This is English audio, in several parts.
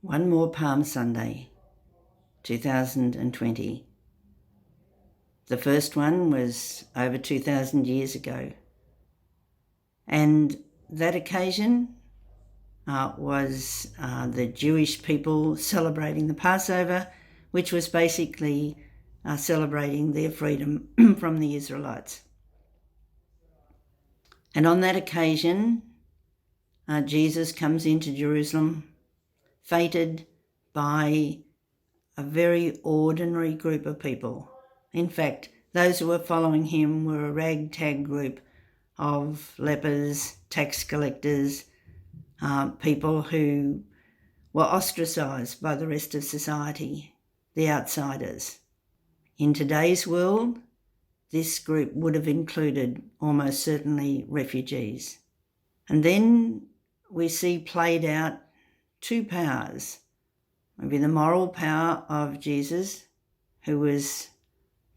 One more Palm Sunday, 2020. The first one was over 2,000 years ago. And that occasion was the Jewish people celebrating the Passover, which was basically celebrating their freedom from the Israelites. And on that occasion, Jesus comes into Jerusalem, feted by a very ordinary group of people. In fact, those who were following him were a ragtag group of lepers, tax collectors, people who were ostracised by the rest of society, the outsiders. In today's world, this group would have included almost certainly refugees. And then we see played out two powers. Maybe the moral power of Jesus, who was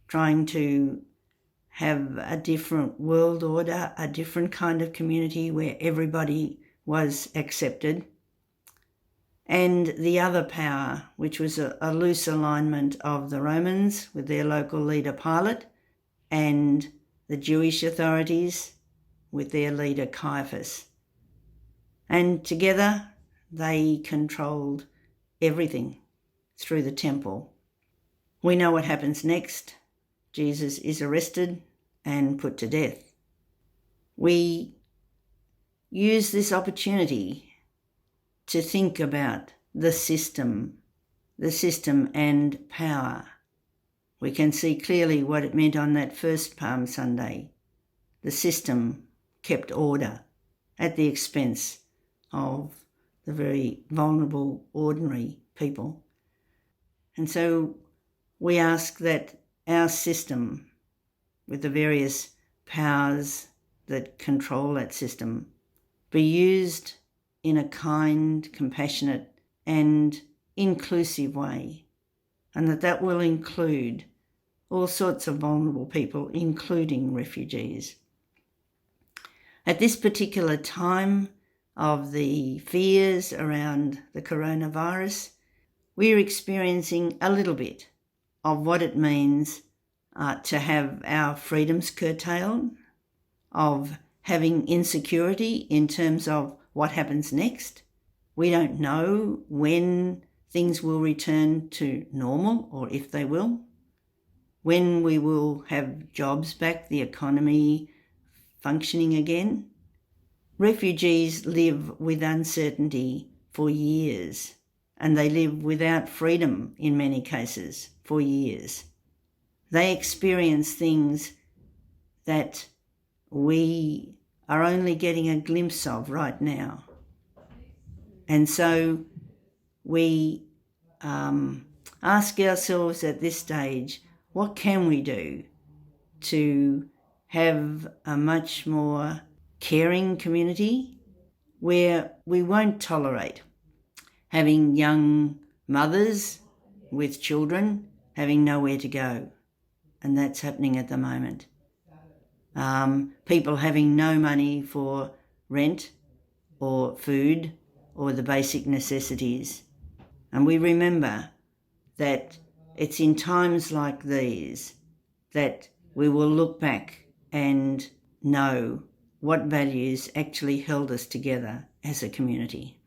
trying to have a different world order, a different kind of community where everybody was accepted. And the other power, which was a loose alignment of the Romans with their local leader Pilate and the Jewish authorities with their leader Caiaphas. And together they controlled everything through the temple. We know what happens next. Jesus is arrested and put to death. We use this opportunity to think about the system and power. We can see clearly what it meant on that first Palm Sunday. The system kept order at the expense of the very vulnerable, ordinary people. And so we ask that our system, with the various powers that control that system, be used in a kind, compassionate and inclusive way, and that will include all sorts of vulnerable people, including refugees. At this particular time of the fears around the coronavirus, we're experiencing a little bit of what it means to have our freedoms curtailed, of having insecurity in terms of what happens next. We don't know when things will return to normal, or if they will, when we will have jobs back, the economy functioning again. Refugees live with uncertainty for years, and they live without freedom in many cases for years. They experience things that we are only getting a glimpse of right now. And so we ask ourselves at this stage, what can we do to have a much more caring community where we won't tolerate having young mothers with children having nowhere to go? And that's happening at the moment. People having no money for rent or food or the basic necessities. And we remember that it's in times like these that we will look back and know what values actually held us together as a community.